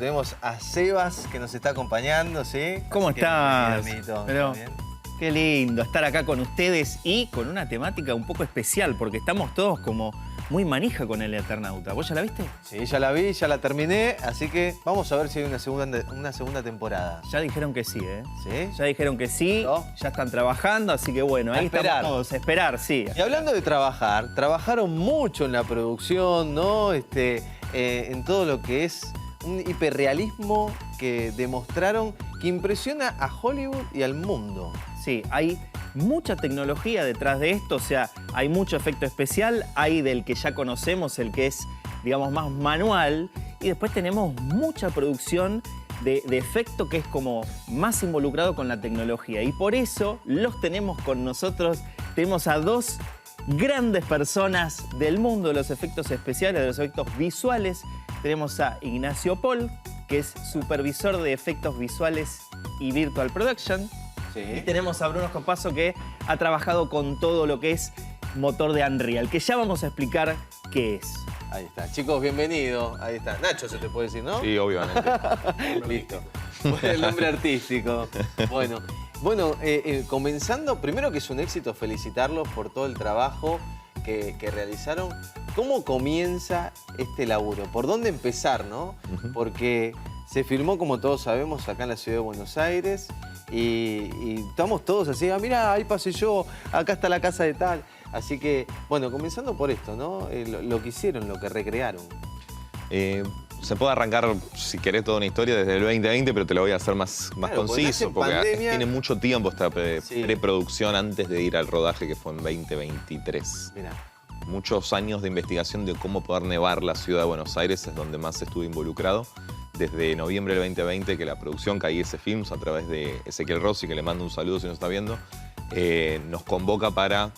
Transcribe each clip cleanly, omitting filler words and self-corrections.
tenemos a Sebas que nos está acompañando, ¿sí? ¿Cómo estás? Bienvenido, Pero, ¿bien? qué lindo estar acá con ustedes y con una temática un poco especial, porque estamos todos como muy manija con el Eternauta. ¿Vos ya la viste? Sí, ya la vi, ya la terminé, así que vamos a ver si hay una segunda temporada. Ya dijeron que sí, ¿eh? ¿Sí? Ya dijeron que sí, ¿No? ya están trabajando, así que bueno, A ahí esperar. estamos todos. A esperar, sí. Y hablando de trabajar, trabajaron mucho en la producción, ¿no? En todo lo que es un hiperrealismo que demostraron que impresiona a Hollywood y al mundo. Sí, hay mucha tecnología detrás de esto, o sea, hay mucho efecto especial, hay del que ya conocemos, el que es, digamos, más manual, y después tenemos mucha producción de efecto que es como más involucrado con la tecnología. Y por eso los tenemos con nosotros, tenemos a dos grandes personas del mundo de los efectos especiales, de los efectos visuales. Tenemos a Ignacio Paul, que es supervisor de efectos visuales y virtual production. Sí. Y tenemos a Bruno Scopasso, que ha trabajado con todo lo que es motor de Unreal, que ya vamos a explicar qué es. Ahí está. Chicos, bienvenidos. Ahí está. Nacho se te puede decir, ¿no? Sí, obviamente. Listo. El nombre artístico. Bueno, comenzando, primero que es un éxito felicitarlos por todo el trabajo que realizaron. ¿Cómo comienza este laburo? ¿Por dónde empezar, no? Porque se filmó, como todos sabemos, acá en la ciudad de Buenos Aires y estamos todos así, mirá, ahí pasé yo, acá está la casa de tal. Así que, bueno, comenzando por esto, ¿no? Lo que hicieron, lo que recrearon. Se puede arrancar, si querés, toda una historia desde el 2020, pero te lo voy a hacer más Claro, conciso, porque pandemia, tiene mucho tiempo esta sí, preproducción antes de ir al rodaje, que fue en 2023. Mirá. Muchos años de investigación de cómo poder nevar la ciudad de Buenos Aires es donde más estuve involucrado. Desde noviembre del 2020, que la producción KIS Films, a través de Ezequiel Rossi, que le mando un saludo si nos está viendo, nos convoca para,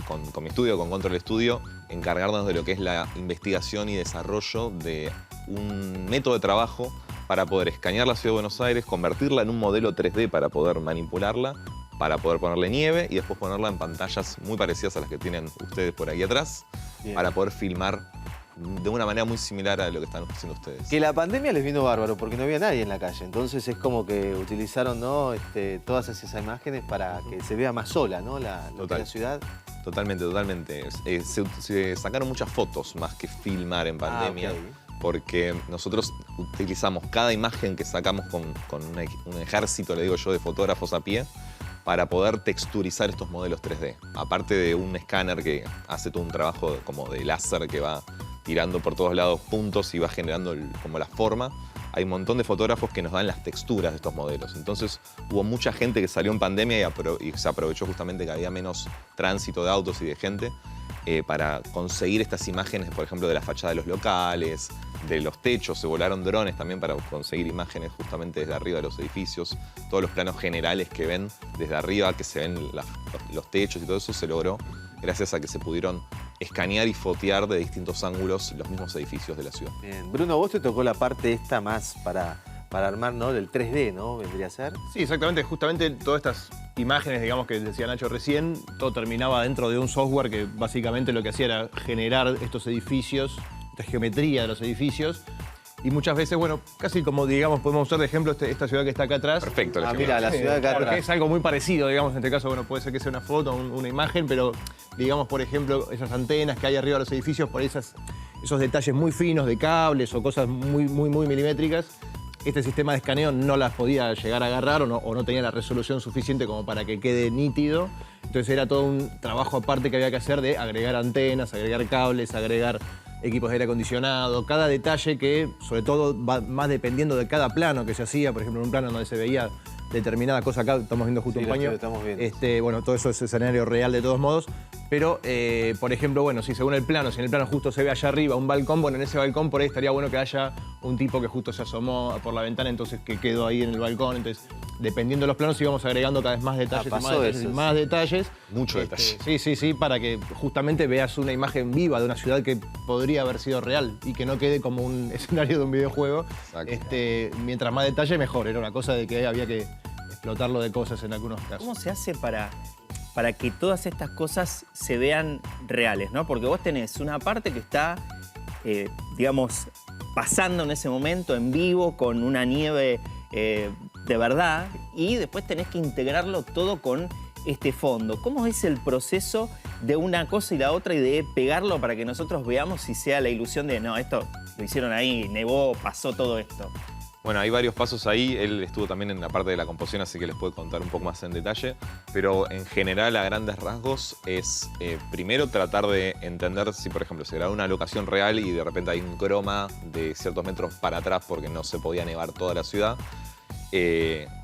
con mi estudio, con Control Studio, encargarnos de lo que es la investigación y desarrollo de un método de trabajo para poder escanear la ciudad de Buenos Aires, convertirla en un modelo 3D para poder manipularla, para poder ponerle nieve y después ponerla en pantallas muy parecidas a las que tienen ustedes por ahí atrás, Bien. para poder filmar de una manera muy similar a lo que están haciendo ustedes. Que la pandemia les vino bárbaro porque no había nadie en la calle. Entonces es como que utilizaron, ¿no? Todas esas imágenes para que se vea más sola, ¿no? Lo que es la ciudad. Totalmente, totalmente. Se sacaron muchas fotos más que filmar en pandemia. Ok. Porque nosotros utilizamos cada imagen que sacamos con un ejército, le digo yo, de fotógrafos a pie, para poder texturizar estos modelos 3D. Aparte de un escáner que hace todo un trabajo como de láser que va tirando por todos lados puntos y va generando como la forma, hay un montón de fotógrafos que nos dan las texturas de estos modelos. Entonces hubo mucha gente que salió en pandemia y se aprovechó justamente que había menos tránsito de autos y de gente para conseguir estas imágenes, por ejemplo, de la fachada de los locales, de los techos. Se volaron drones también para conseguir imágenes justamente desde arriba de los edificios. Todos los planos generales que ven desde arriba, que se ven los techos y todo eso, se logró gracias a que se pudieron escanear y fotear de distintos ángulos los mismos edificios de la ciudad. Bien. Bruno, vos te tocó la parte esta más para armar, ¿no? Del 3D, ¿no? Vendría a ser. Sí, exactamente. Justamente todas estas imágenes, digamos, que decía Nacho recién, todo terminaba dentro de un software que básicamente lo que hacía era generar estos edificios, esta geometría de los edificios. Y muchas veces, bueno, casi como, digamos, podemos usar de ejemplo esta ciudad que está acá atrás. Perfecto. la Mira, la ciudad de acá Claro, que atrás. es algo muy parecido, digamos, en este caso, bueno, puede ser que sea una foto, una imagen, pero digamos, por ejemplo, esas antenas que hay arriba de los edificios, por esos detalles muy finos de cables o cosas muy milimétricas, este sistema de escaneo no las podía llegar a agarrar o no tenía la resolución suficiente como para que quede nítido. Entonces era todo un trabajo aparte que había que hacer de agregar antenas, agregar cables, agregar equipos de aire acondicionado, cada detalle que, sobre todo, va más dependiendo de cada plano que se hacía. Por ejemplo, en un plano donde se veía determinada cosa, acá estamos viendo justo Sí, un paño. estamos viendo. Bueno, todo eso es escenario real de todos modos. Pero, por ejemplo, bueno, si según el plano, si en el plano justo se ve allá arriba un balcón, bueno, en ese balcón por ahí estaría bueno que haya un tipo que justo se asomó por la ventana, entonces que quedó ahí en el balcón. Entonces, dependiendo de los planos, íbamos agregando cada vez más detalles, pasó eso, más detalles. Mucho detalle. Sí, para que justamente veas una imagen viva de una ciudad que podría haber sido real y que no quede como un escenario de un videojuego. Exacto. Mientras más detalle, mejor. Era una cosa de que había que explotarlo de cosas en algunos casos. ¿Cómo se hace para que todas estas cosas se vean reales, ¿no? Porque vos tenés una parte que está, digamos, pasando en ese momento en vivo con una nieve de verdad, y después tenés que integrarlo todo con este fondo. ¿Cómo es el proceso de una cosa y la otra y de pegarlo para que nosotros veamos si sea la ilusión de no, esto lo hicieron ahí, nevó, pasó todo esto? Bueno, hay varios pasos ahí. Él estuvo también en la parte de la composición, así que les puede contar un poco más en detalle. Pero en general, a grandes rasgos, es primero tratar de entender si, por ejemplo, se graba una locación real y de repente hay un croma de ciertos metros para atrás porque no se podía nevar toda la ciudad.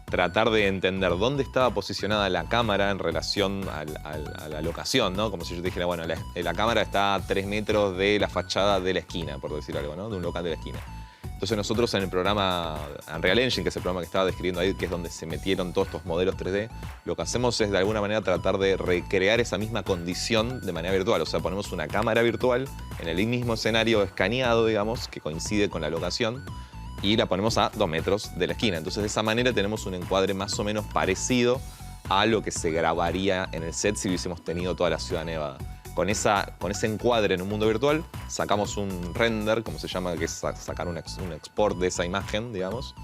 Tratar de entender dónde estaba posicionada la cámara en relación a la locación, ¿no? Como si yo te dijera, bueno, la cámara está a 3 metros de la fachada de la esquina, por decir algo, ¿no? De un local de la esquina. Entonces nosotros en el programa Unreal Engine, que es el programa que estaba describiendo ahí, que es donde se metieron todos estos modelos 3D, lo que hacemos es de alguna manera tratar de recrear esa misma condición de manera virtual. O sea, ponemos una cámara virtual en el mismo escenario escaneado, digamos, que coincide con la locación, y la ponemos a 2 metros de la esquina. Entonces de esa manera tenemos un encuadre más o menos parecido a lo que se grabaría en el set si hubiésemos tenido toda la ciudad nevada. Con ese encuadre en un mundo virtual, sacamos un render, como se llama, que es sacar un export de esa imagen, digamos.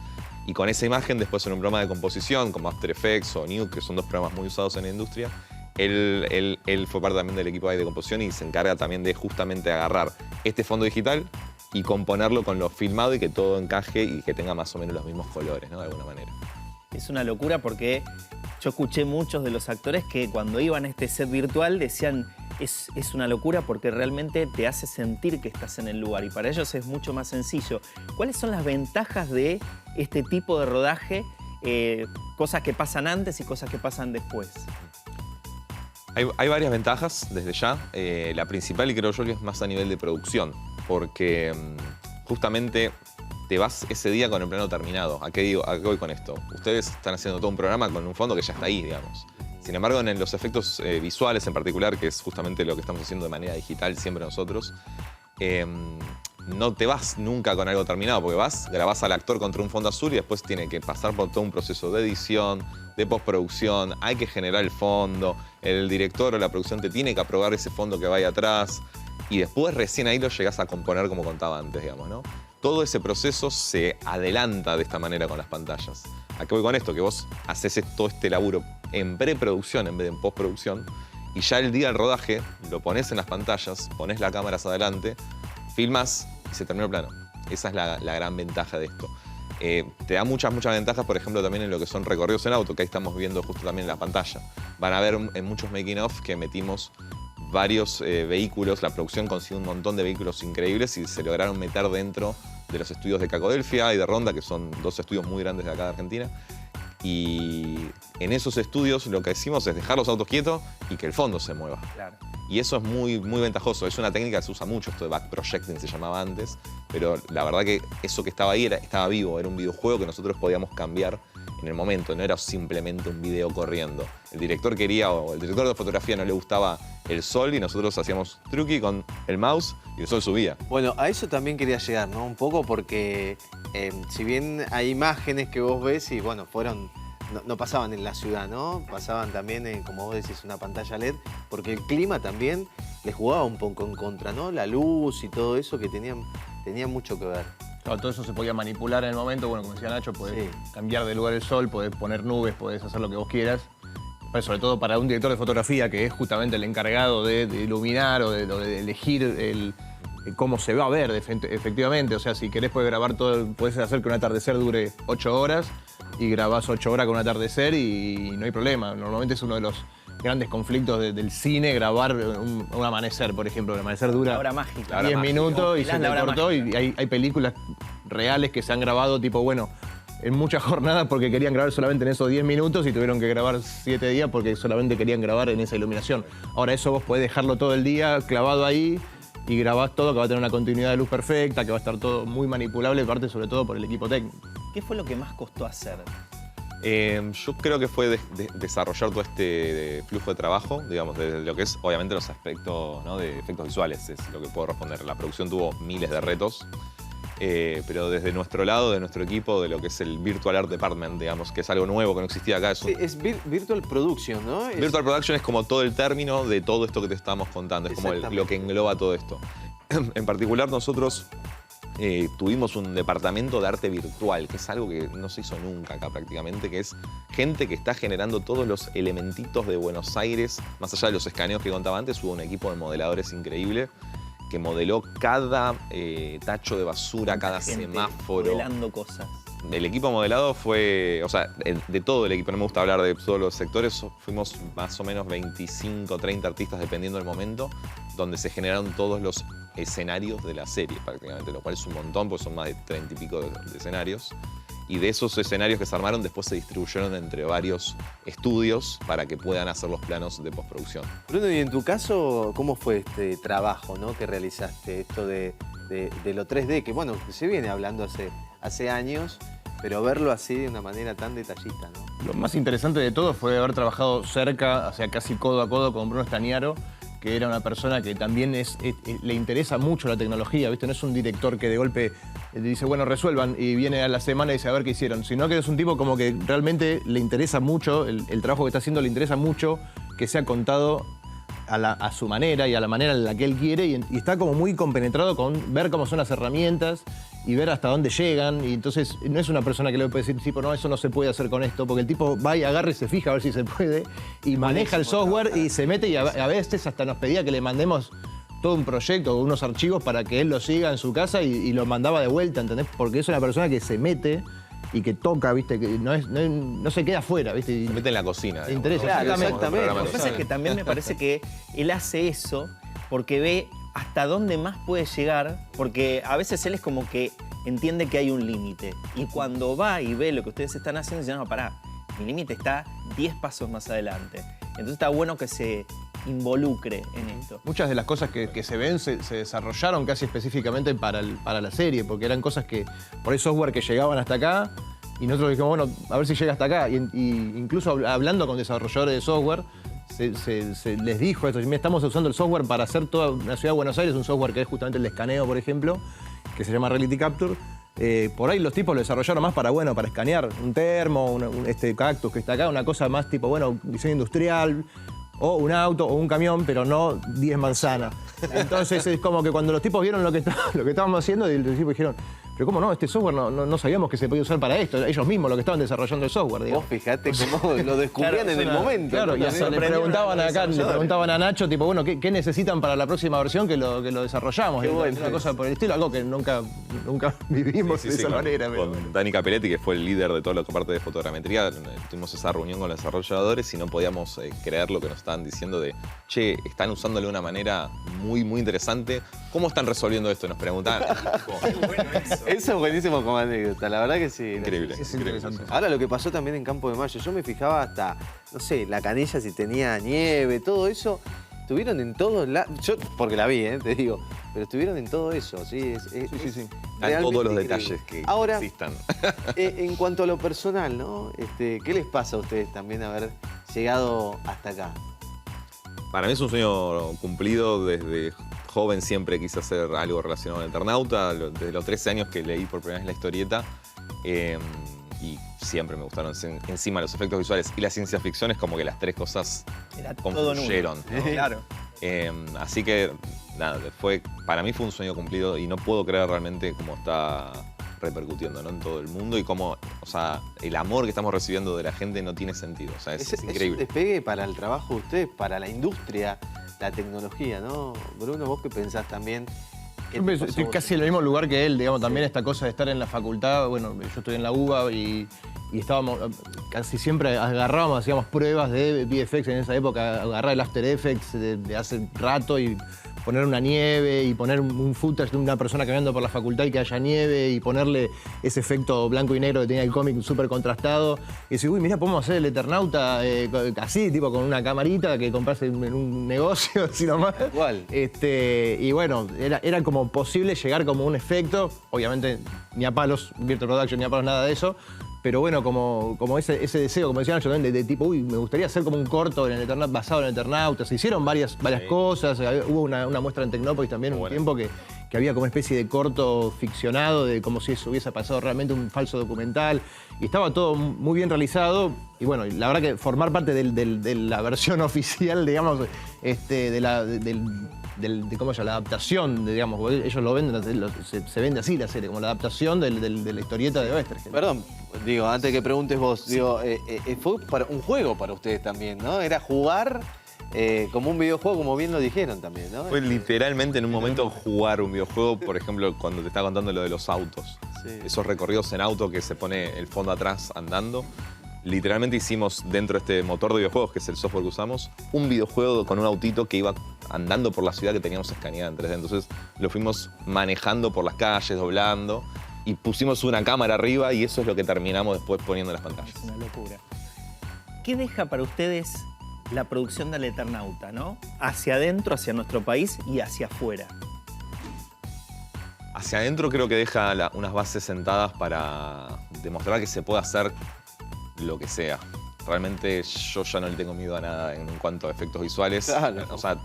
Y con esa imagen, después en un programa de composición, como After Effects o Nuke, que son dos programas muy usados en la industria, él fue parte también del equipo de composición y se encarga también de justamente agarrar este fondo digital y componerlo con lo filmado y que todo encaje y que tenga más o menos los mismos colores, ¿no? De alguna manera. Es una locura porque yo escuché muchos de los actores que cuando iban a este set virtual decían es una locura porque realmente te hace sentir que estás en el lugar y para ellos es mucho más sencillo. ¿Cuáles son las ventajas de este tipo de rodaje? Cosas que pasan antes y cosas que pasan después. Hay varias ventajas desde ya. La principal, y creo yo que es más a nivel de producción, porque justamente te vas ese día con el plano terminado. ¿A qué voy con esto? Ustedes están haciendo todo un programa con un fondo que ya está ahí, digamos. Sin embargo, en los efectos visuales en particular, que es justamente lo que estamos haciendo de manera digital siempre nosotros, no te vas nunca con algo terminado, porque grabás al actor contra un fondo azul y después tiene que pasar por todo un proceso de edición, de postproducción, hay que generar el fondo, el director o la producción te tiene que aprobar ese fondo que vaya atrás y después recién ahí lo llegás a componer como contaba antes, digamos, ¿no? Todo ese proceso se adelanta de esta manera con las pantallas. ¿A qué voy con esto? Que vos haces todo este laburo en preproducción en vez de en postproducción y ya el día del rodaje lo pones en las pantallas, pones las cámaras adelante, filmas y se terminó el plano. Esa es la gran ventaja de esto. Te da muchas ventajas, por ejemplo, también en lo que son recorridos en auto, que ahí estamos viendo justo también en la pantalla. Van a ver en muchos making of que metimos varios vehículos, la producción consiguió un montón de vehículos increíbles y se lograron meter dentro de los estudios de Cacodelfia y de Ronda, que son dos estudios muy grandes de acá de Argentina. Y en esos estudios lo que decimos es dejar los autos quietos y que el fondo se mueva. Claro. Y eso es muy ventajoso. Es una técnica que se usa mucho, esto de back projecting se llamaba antes, pero la verdad que eso que estaba ahí estaba vivo, era un videojuego que nosotros podíamos cambiar en el momento, no era simplemente un video corriendo. El director quería, o el director de fotografía no le gustaba el sol y nosotros hacíamos truqui con el mouse y el sol subía. Bueno, a eso también quería llegar, ¿no? Un poco porque si bien hay imágenes que vos ves y bueno, no pasaban en la ciudad, ¿no? Pasaban también en, como vos decís, una pantalla LED, porque el clima también les jugaba un poco en contra, ¿no? La luz y todo eso que tenía mucho que ver. Claro, todo eso se podía manipular en el momento. Bueno, como decía Nacho, podés cambiar de lugar el sol, podés poner nubes, podés hacer lo que vos quieras. Pero sobre todo para un director de fotografía que es justamente el encargado de iluminar o de elegir cómo se va a ver efectivamente. O sea, si querés podés grabar todo, podés hacer que un atardecer dure 8 horas y grabás 8 horas con un atardecer y no hay problema. Normalmente es uno de los grandes conflictos del cine, grabar un amanecer, por ejemplo. El amanecer dura La hora mágica. 10 minutos y se te cortó y hay películas reales que se han grabado tipo, bueno, en muchas jornadas porque querían grabar solamente en esos 10 minutos y tuvieron que grabar 7 días porque solamente querían grabar en esa iluminación. Ahora eso vos podés dejarlo todo el día clavado ahí y grabás todo, que va a tener una continuidad de luz perfecta, que va a estar todo muy manipulable, parte sobre todo por el equipo técnico. ¿Qué fue lo que más costó hacer? Yo creo que fue desarrollar todo este flujo de trabajo, digamos, de lo que es obviamente los aspectos, ¿no? De efectos visuales, es lo que puedo responder. La producción tuvo miles de retos, pero desde nuestro lado, de nuestro equipo, de lo que es el Virtual Art Department, digamos, que es algo nuevo que no existía acá. Es Virtual Production, ¿no? Virtual Production es como todo el término de todo esto que te estamos contando, es como lo que engloba todo esto. En particular nosotros tuvimos un departamento de arte virtual, que es algo que no se hizo nunca acá prácticamente, que es gente que está generando todos los elementitos de Buenos Aires. Más allá de los escaneos que contaba antes, hubo un equipo de modeladores increíble que modeló cada tacho de basura, cada Gente semáforo. modelando cosas. El equipo modelado fue, o sea, de todo el equipo, no me gusta hablar de todos los sectores, fuimos más o menos 25, 30 artistas dependiendo del momento, donde se generaron todos los escenarios de la serie prácticamente, lo cual es un montón, porque son más de 30 y pico de escenarios. Y de esos escenarios que se armaron, después se distribuyeron entre varios estudios para que puedan hacer los planos de postproducción. Bruno, y en tu caso, ¿cómo fue este trabajo, ¿no?, que realizaste? Esto de lo 3D, que bueno, se viene hablando hace años, pero verlo así de una manera tan detallista, ¿no? Lo más interesante de todo fue haber trabajado cerca, o sea, casi codo a codo con Bruno Stagnaro, que era una persona que también le interesa mucho la tecnología, ¿viste? No es un director que de golpe dice, bueno, resuelvan, y viene a la semana y dice, a ver qué hicieron, sino que es un tipo como que realmente le interesa mucho, el trabajo que está haciendo le interesa mucho que sea contado a su manera y a la manera en la que él quiere, y está como muy compenetrado con ver cómo son las herramientas y ver hasta dónde llegan, y entonces no es una persona que le puede decir, tipo, no, eso no se puede hacer con esto, porque el tipo va y agarra y se fija a ver si se puede, y maneja el software y se mete, y a veces hasta nos pedía que le mandemos todo un proyecto o unos archivos para que él lo siga en su casa y lo mandaba de vuelta, ¿entendés? Porque es una persona que se mete y que toca, ¿viste? Que no se queda afuera, ¿viste? Y Se mete en la cocina. te interesa. Claro, exactamente. Lo que pasa es que también me parece que él hace eso porque ve hasta dónde más puede llegar, porque a veces él es como que entiende que hay un límite. Y cuando va y ve lo que ustedes están haciendo, dice, no, pará, mi límite está 10 pasos más adelante. Entonces está bueno que se involucre en esto. Muchas de las cosas que se ven se desarrollaron casi específicamente para la serie, porque eran cosas que, por ahí software que llegaban hasta acá, y nosotros dijimos, bueno, a ver si llega hasta acá. Y incluso hablando con desarrolladores de software, se les dijo esto, estamos usando el software para hacer toda la ciudad de Buenos Aires, un software que es justamente el de escaneo, por ejemplo, que se llama Reality Capture. Por ahí los tipos lo desarrollaron más para escanear un termo, este cactus que está acá, una cosa más tipo, diseño industrial, o un auto o un camión, pero no 10 manzanas. Entonces es como que cuando los tipos vieron lo que estábamos haciendo, y los tipos dijeron, pero ¿cómo no? Este software no sabíamos que se podía usar para esto. Ellos mismos lo que estaban desarrollando el software, digamos. Vos fijate cómo lo descubrían en el momento. Claro, y le preguntaban a Nacho, tipo, bueno, ¿qué necesitan para la próxima versión que lo desarrollamos? Qué bueno. Una cosa por el estilo, algo que nunca vivimos de esa manera. Con Dani Capelletti, que fue el líder de toda la parte de fotogrametría, tuvimos esa reunión con los desarrolladores y no podíamos creer lo que nos estaban diciendo de, che, están usándolo de una manera muy, muy interesante. ¿Cómo están resolviendo esto? Nos preguntaban. Eso es buenísimo como anécdota, la verdad que sí. Increíble. Es interesante. Ahora lo que pasó también en Campo de Mayo, yo me fijaba hasta, no sé, la canilla si tenía nieve, todo eso. Estuvieron en todos lados, yo porque la vi, te digo, pero estuvieron en todo eso, ¿sí? Sí. Están todos los realmente detalles increíble. que Ahora, existan. En cuanto a lo personal, ¿no? ¿Qué les pasa a ustedes también haber llegado hasta acá? Para mí es un sueño cumplido. Desde joven siempre quise hacer algo relacionado al Eternauta. Desde los 13 años que leí por primera vez la historieta. Y siempre me gustaron encima los efectos visuales y la ciencia ficción, es como que las tres cosas Era todo confluyeron, nulo. ¿no? Claro. Así que nada, para mí fue un sueño cumplido y no puedo creer realmente cómo está repercutiendo, ¿no?, en todo el mundo, y cómo, o sea, el amor que estamos recibiendo de la gente no tiene sentido. O sea, es increíble. Es un despegue para el trabajo de ustedes, para la industria, la tecnología, ¿no? Bruno, ¿vos qué pensás también? Yo estoy casi en el mismo lugar que él, digamos, también esta cosa de estar en la facultad. Bueno, yo estoy en la UBA y estábamos, casi siempre agarrábamos, hacíamos pruebas de VFX en esa época, agarrar el After Effects de hace rato y poner una nieve y poner un footage de una persona caminando por la facultad y que haya nieve y ponerle ese efecto blanco y negro que tenía el cómic súper contrastado. Y decir, uy, mirá, podemos hacer el Eternauta así, tipo con una camarita que compras en un negocio, así nomás. Igual. Y bueno, era como posible llegar como un efecto, obviamente ni a palos, Virtual Production, ni a palos, nada de eso. Pero bueno, como ese deseo, como decía Nacho también, de tipo, uy, me gustaría hacer como un corto en el Eternauta, basado en el Eternauta. Se hicieron varias cosas. Hubo una muestra en Tecnópolis también, un tiempo que había como una especie de corto ficcionado, de como si eso hubiese pasado realmente, un falso documental. Y estaba todo muy bien realizado. Y bueno, la verdad que formar parte de la versión oficial, digamos, de de cómo la adaptación, digamos, porque ellos lo venden, se vende así la serie, como la adaptación de la historieta de Oesterheld. Perdón, digo, antes que preguntes vos, digo, fue un juego para ustedes también, ¿no? Era jugar como un videojuego, como bien lo dijeron también, ¿no? Fue literalmente en un momento jugar un videojuego, por ejemplo, cuando te estaba contando lo de los autos. Sí. Esos recorridos en auto que se pone el fondo atrás andando. Literalmente hicimos dentro de este motor de videojuegos, que es el software que usamos, un videojuego con un autito que iba andando por la ciudad que teníamos escaneada en 3D. Entonces lo fuimos manejando por las calles, doblando, y pusimos una cámara arriba y eso es lo que terminamos después poniendo en las pantallas. Es una locura. ¿Qué deja para ustedes la producción del Eternauta, ¿no? Hacia adentro, hacia nuestro país y hacia afuera. Hacia adentro creo que deja unas bases sentadas para demostrar que se puede hacer lo que sea. Realmente yo ya no le tengo miedo a nada en cuanto a efectos visuales. Claro. O sea,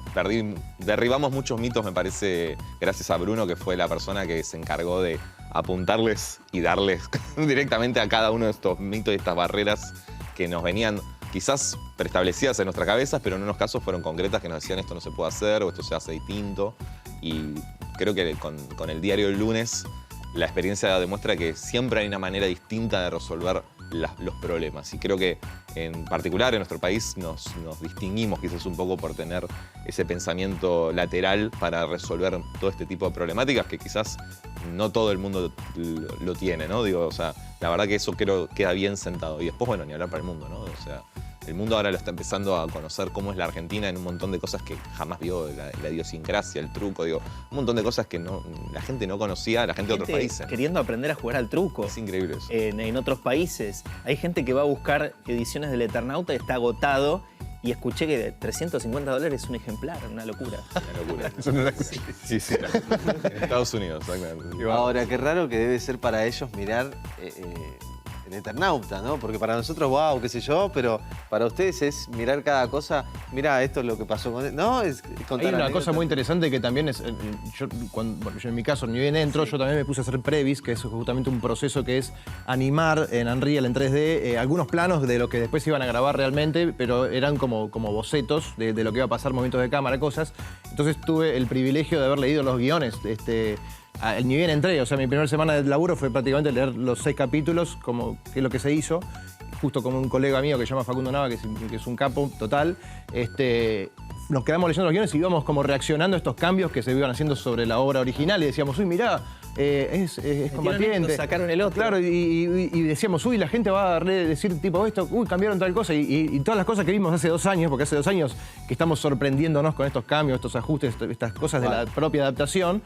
derribamos muchos mitos, me parece, gracias a Bruno, que fue la persona que se encargó de apuntarles y darles directamente a cada uno de estos mitos y estas barreras que nos venían quizás preestablecidas en nuestras cabezas, pero en unos casos fueron concretas que nos decían esto no se puede hacer o esto se hace distinto. Y creo que con el diario del lunes la experiencia demuestra que siempre hay una manera distinta de resolver los problemas. Y creo que en particular en nuestro país nos distinguimos quizás un poco por tener ese pensamiento lateral para resolver todo este tipo de problemáticas que quizás no todo el mundo lo tiene, ¿no? Digo, o sea, la verdad que eso creo queda bien sentado. Y después, bueno, ni hablar para el mundo, ¿no? O sea, el mundo ahora lo está empezando a conocer cómo es la Argentina en un montón de cosas que jamás vio, la idiosincrasia, el truco, digo, un montón de cosas que la gente no conocía, la gente de otros países. Queriendo aprender a jugar al truco. Es increíble eso. En otros países. Hay gente que va a buscar ediciones del Eternauta y está agotado. Y escuché que $350 es un ejemplar, una locura. Una locura. Eso no era así. Sí, sí. En Estados Unidos, exactamente. Ahora, qué raro que debe ser para ellos mirar el Eternauta, ¿no? Porque para nosotros, wow, qué sé yo, pero para ustedes es mirar cada cosa. Mira, esto es lo que pasó con él. No, es contar Hay una anécdotas. cosa muy interesante que también es, yo en mi caso, ni bien entro, yo también me puse a hacer previs, que es justamente un proceso que es animar en Unreal, en 3D, algunos planos de lo que después iban a grabar realmente, pero eran como bocetos de lo que iba a pasar, movimientos de cámara, cosas. Entonces tuve el privilegio de haber leído los guiones, ni bien entré, o sea, mi primera semana de laburo fue prácticamente leer los 6 capítulos, como qué es lo que se hizo, justo como un colega mío que se llama Facundo Nava, que es un capo total, nos quedamos leyendo los guiones y íbamos como reaccionando a estos cambios que se iban haciendo sobre la obra original y decíamos, uy, mirá, es combatiente. Sacaron el otro. Claro, y decíamos, uy, la gente va a decir tipo esto, uy, cambiaron tal cosa. Y todas las cosas que vimos hace 2 años, porque hace 2 años que estamos sorprendiéndonos con estos cambios, estos ajustes, estas cosas de la propia adaptación.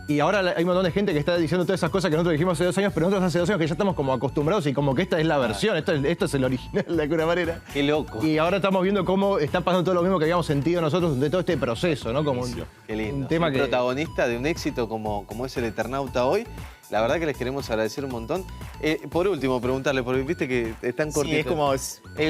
Y ahora hay un montón de gente que está diciendo todas esas cosas que nosotros dijimos hace 2 años, pero nosotros hace 2 años que ya estamos como acostumbrados y como que esta es la versión, esto es el original de alguna manera. Qué loco. Y ahora estamos viendo cómo está pasando todo lo mismo que habíamos sentido nosotros de todo este proceso, ¿no? Como Qué lindo. un tema Ser que... protagonista de un éxito como es el Eternauta hoy. La verdad que les queremos agradecer un montón. Por último, preguntarle, porque viste que están cortitos. Sí, es como...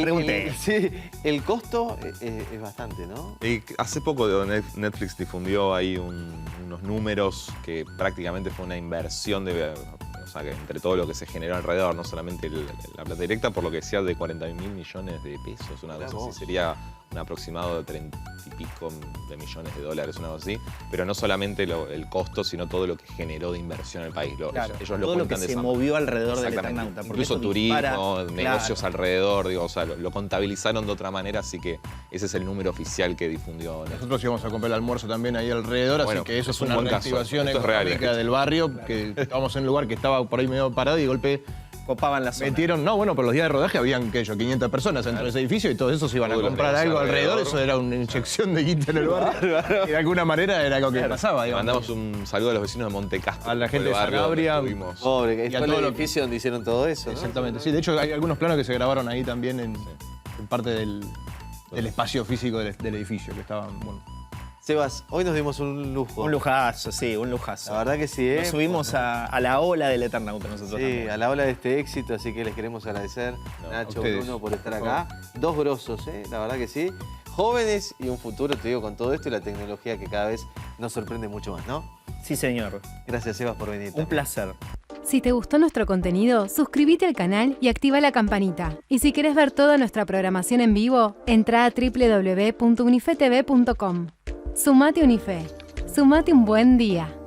pregunté. Sí, el costo es bastante, ¿no? Y hace poco Netflix difundió ahí unos números que prácticamente fue una inversión o sea, que entre todo lo que se generó alrededor, no solamente la plata directa, por lo que decía de 40.000 millones de pesos, una cosa así, sería un aproximado de 30 y pico de millones de dólares, una cosa así, pero no solamente el costo, sino todo lo que generó de inversión en el país. Claro, ellos lo todo lo que cuentan de se esa movió alrededor del Exactamente. Eternauta. porque Incluso esto turismo, dispara- negocios Claro. alrededor, digo, o sea, lo contabilizaron de otra manera, así que ese es el número oficial que difundió Netflix. Nosotros íbamos a comprar el almuerzo también ahí alrededor, Bueno, así que eso es es un una buen caso. reactivación Esto es real, económica del barrio, que estábamos en un lugar que estaba por ahí medio parado y de golpe Copaban la zona. metieron, no, bueno, por los días de rodaje habían, 500 personas dentro de ese edificio y todos esos iban a Todos los comprar negocios algo alrededor, alrededor. eso era una inyección de guita en el barrio. Y de alguna manera era algo que pasaba, Le digamos. mandamos un saludo a los vecinos de Monte Castro. A la que fue gente el de barrio donde Sanabria. estuvimos. Pobre, que Y a fue el todo lo- edificio donde hicieron todo eso, ¿no? Exactamente, sí. De hecho, hay algunos planos que se grabaron ahí también en parte del espacio físico del edificio, que estaban, bueno. Sebas, hoy nos dimos un lujo. Un lujazo, sí, un lujazo. La verdad que sí, Nos subimos a la ola del Eternauta nosotros Sí, también. a la ola de este éxito, así que les queremos agradecer, No, Nacho, a ustedes, Bruno, por estar por acá. 2 grosos, la verdad que sí. Jóvenes y un futuro, te digo, con todo esto y la tecnología que cada vez nos sorprende mucho más, ¿no? Sí, señor. Gracias, Sebas, por venir. Un también. placer. Si te gustó nuestro contenido, suscríbete al canal y activa la campanita. Y si querés ver toda nuestra programación en vivo, entra a www.unifetv.com. Sumate Unife. Sumate un buen día.